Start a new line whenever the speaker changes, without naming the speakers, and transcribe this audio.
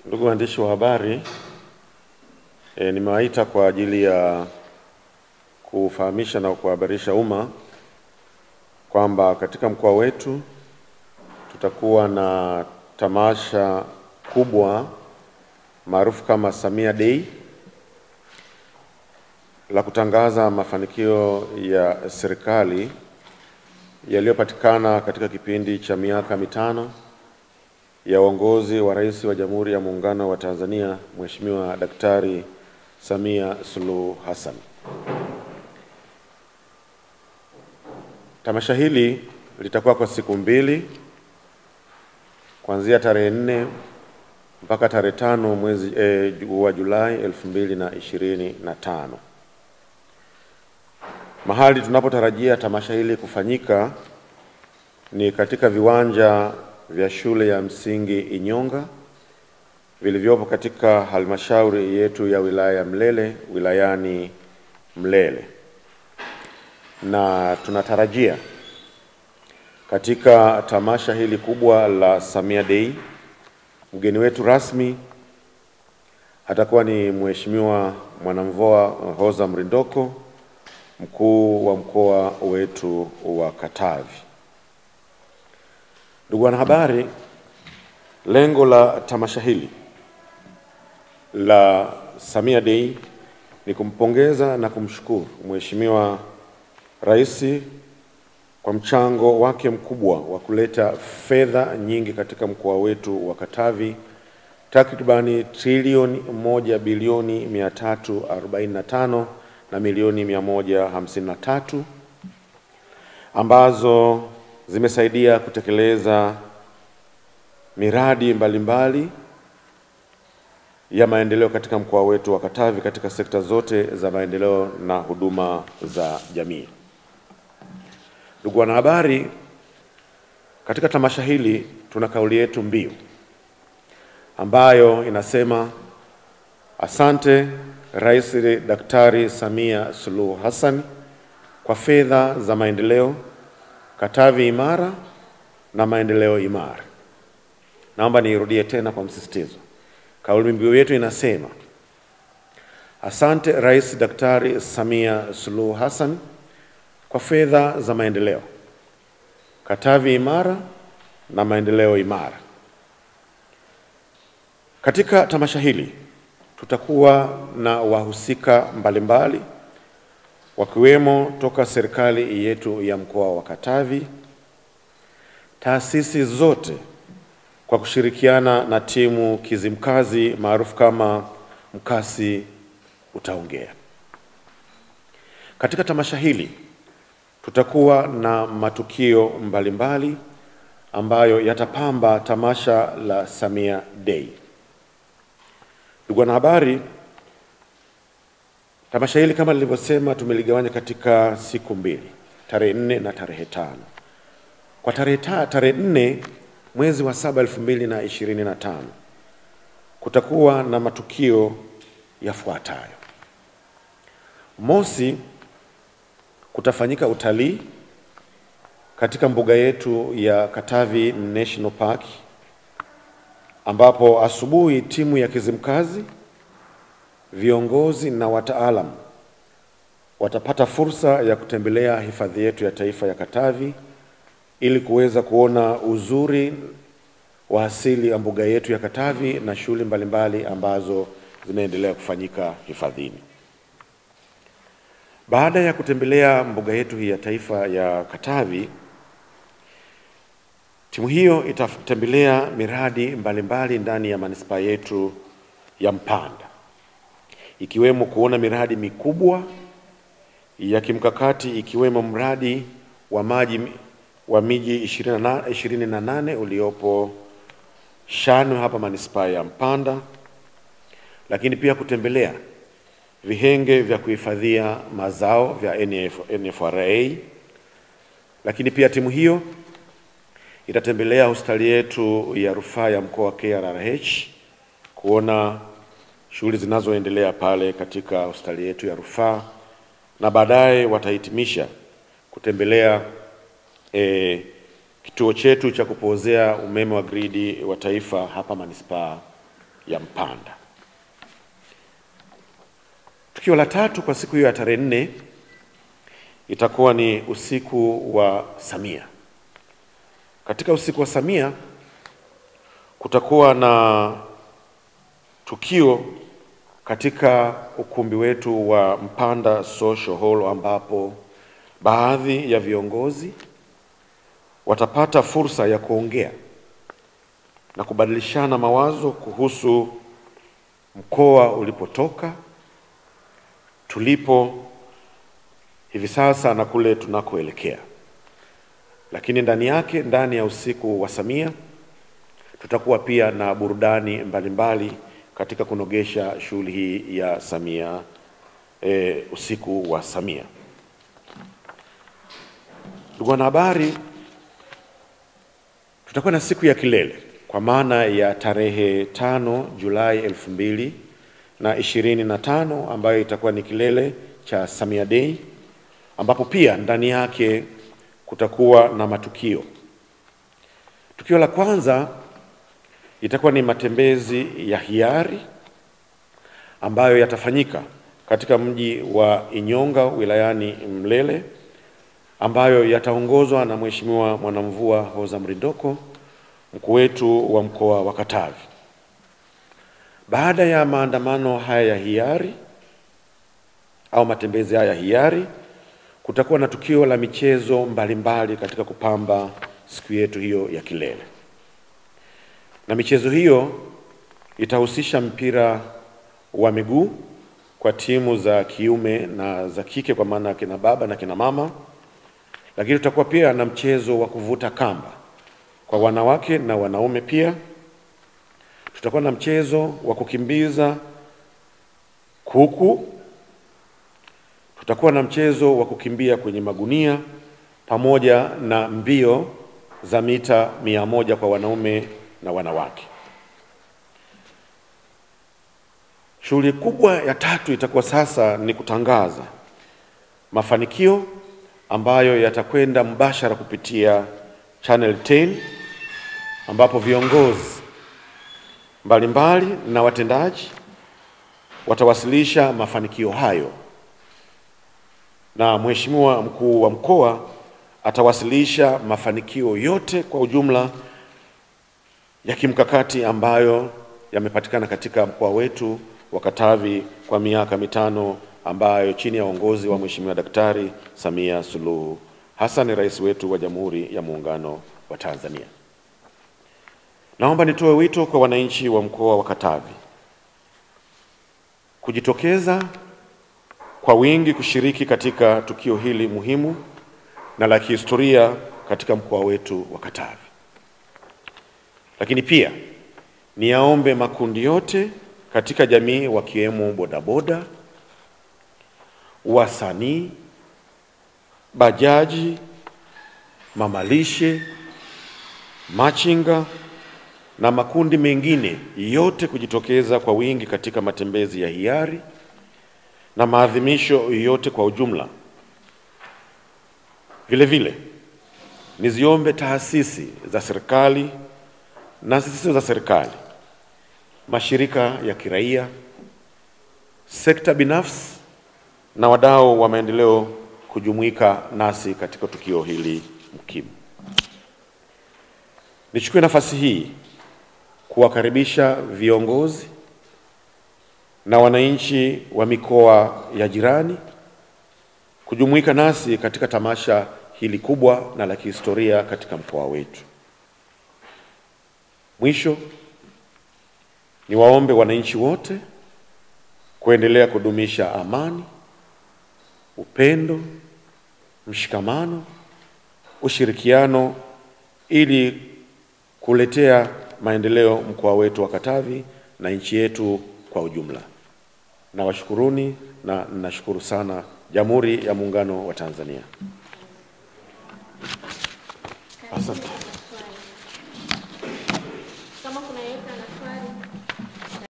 Ndugu waandishi wa habari, nimewaita kwa ajili ya kufahamisha na kuhabarisha umma kwamba katika mkoa wetu tutakuwa na tamasha kubwa maarufu kama Samia Day la kutangaza mafanikio ya serikali yaliyopatikana katika kipindi cha miaka mitano ya uongozi wa Rais wa Jamhuri ya Muungano wa Tanzania Mheshimiwa Daktari Samia Suluhu Hassan. Tamasha hili litakuwa kwa siku mbili, kuanzia tarehe 4 mpaka tarehe 5 mwezi wa Julai 2025. Mahali tunapotarajia tamasha hili kufanyika ni katika viwanja vya shule ya msingi Inyonga vilivyopo katika halmashauri yetu ya wilaya ya Mlele, wilayani Mlele. Na tunatarajia katika tamasha hili kubwa la Samia Day, mgeni wetu rasmi atakuwa ni Mheshimiwa Mwanamvua Hoza Mrindoko, mkuu wa mkoa wetu wa Katavi. Ndugu wanahabari, lengo la tamasha hili la Samia Day ni kumpongeza na kumshukuru Mheshimiwa Rais kwa mchango wake mkubwa wa kuleta fedha nyingi katika mkoa wetu wa Katavi, takribani trilioni 1 bilioni 345 na milioni 153 ambazo zimesaidia kutekeleza miradi mbalimbali ya maendeleo katika mkoa wetu wa Katavi katika sekta zote za maendeleo na huduma za jamii. Ndugu wanahabari, katika tamasha hili tuna kauli yetu mbiu ambayo inasema: asante Rais Daktari Samia Suluhu Hassan kwa fedha za maendeleo, Katavi imara na maendeleo imara. Naomba niirudie tena kwa msisitizo. Kauli mbiu yetu inasema: asante Rais Daktari Samia Suluhu Hassan kwa fedha za maendeleo, Katavi imara na maendeleo imara. Katika tamasha hili tutakuwa na wahusika mbalimbali wakiwemo toka serikali yetu ya mkoa wa Katavi, taasisi zote kwa kushirikiana na timu kizimkazi maarufu kama Mkasi Utaongea. Katika tamasha hili tutakuwa na matukio mbalimbali ambayo yatapamba tamasha la Samia Day. Ndugu wanahabari, tamasha hili kama nilivyosema tumeligawanya katika siku mbili, tarehe 4 na tarehe 5. Kwa tarehe 4 mwezi wa 7 2025 kutakuwa na matukio yafuatayo. Mosi, kutafanyika utalii katika mbuga yetu ya Katavi National Park, ambapo asubuhi timu ya kizimkazi, viongozi na wataalamu watapata fursa ya kutembelea hifadhi yetu ya taifa ya Katavi ili kuweza kuona uzuri wa asili ya mbuga yetu ya Katavi na shughuli mbalimbali ambazo zinaendelea kufanyika hifadhini. Baada ya kutembelea mbuga yetu hii ya taifa ya Katavi, timu hiyo itatembelea miradi mbalimbali ndani ya manispaa yetu ya Mpanda, ikiwemo kuona miradi mikubwa ya kimkakati, ikiwemo mradi wa maji wa miji 28 uliopo Shanu hapa manispaa ya Mpanda, lakini pia kutembelea vihenge vya kuhifadhia mazao vya NFRA. Lakini pia timu hiyo itatembelea hospitali yetu ya rufaa ya mkoa wa KRRH kuona shughuli zinazoendelea pale katika hospitali yetu ya rufaa, na baadaye watahitimisha kutembelea kituo chetu cha kupozea umeme wa gridi wa taifa hapa manispaa ya Mpanda. Tukio la tatu kwa siku hiyo ya tarehe 4 itakuwa ni usiku wa Samia. Katika usiku wa Samia kutakuwa na tukio katika ukumbi wetu wa Mpanda Social Hall, ambapo baadhi ya viongozi watapata fursa ya kuongea na kubadilishana mawazo kuhusu mkoa ulipotoka, tulipo hivi sasa na kule tunakoelekea. Lakini ndani ya usiku wa Samia tutakuwa pia na burudani mbalimbali katika kunogesha shughuli hii ya Samia, usiku wa Samia. Ndugu wanahabari, tutakuwa na siku ya kilele kwa maana ya tarehe 5 Julai 2025 ambayo itakuwa ni kilele cha Samia Day, ambapo pia ndani yake kutakuwa na matukio. Tukio la kwanza itakuwa ni matembezi ya hiari ambayo yatafanyika katika mji wa Inyonga wilayani Mlele, ambayo yataongozwa na Mheshimiwa Mwanamvua Hoza Mrindoko, mkuu wetu wa mkoa wa Katavi. Baada ya maandamano haya ya hiari au matembezi haya ya hiari, kutakuwa na tukio la michezo mbalimbali katika kupamba siku yetu hiyo ya kilele. Na michezo hiyo itahusisha mpira wa miguu kwa timu za kiume na za kike, kwa maana kina baba na kina mama. Lakini tutakuwa pia na mchezo wa kuvuta kamba kwa wanawake na wanaume pia. Tutakuwa na mchezo wa kukimbiza kuku. Tutakuwa na mchezo wa kukimbia kwenye magunia pamoja na mbio za mita 100 kwa wanaume na wanawake. Shughuli kubwa ya tatu itakuwa sasa ni kutangaza mafanikio ambayo yatakwenda mbashara kupitia Channel 10, ambapo viongozi mbalimbali na watendaji watawasilisha mafanikio hayo, na Mheshimiwa mkuu wa mkoa atawasilisha mafanikio yote kwa ujumla ya kimkakati ambayo yamepatikana katika mkoa wetu wa Katavi kwa miaka 5 ambayo chini ya uongozi wa Mheshimiwa Daktari Samia Suluhu Hassan, rais wetu wa Jamhuri ya Muungano wa Tanzania. Naomba nitoe wito kwa wananchi wa mkoa wa Katavi kujitokeza kwa wingi kushiriki katika tukio hili muhimu na la kihistoria katika mkoa wetu wa Katavi. Lakini pia niyaombe makundi yote katika jamii, wakiwemo bodaboda, wasanii, bajaji, mamalishe, machinga na makundi mengine yote kujitokeza kwa wingi katika matembezi ya hiari na maadhimisho yote kwa ujumla. Vile vile niziombe taasisi za serikali na zisizo za serikali, mashirika ya kiraia, sekta binafsi na wadau wa maendeleo kujumuika nasi katika tukio hili muhimu. Nichukue nafasi hii kuwakaribisha viongozi na wananchi wa mikoa ya jirani kujumuika nasi katika tamasha hili kubwa na la kihistoria katika mkoa wetu. Mwisho, niwaombe wananchi wote kuendelea kudumisha amani, upendo, mshikamano, ushirikiano ili kuletea maendeleo mkoa wetu wa Katavi na nchi yetu kwa ujumla. Nawashukuruni na nashukuru sana Jamhuri ya Muungano wa Tanzania. Asante.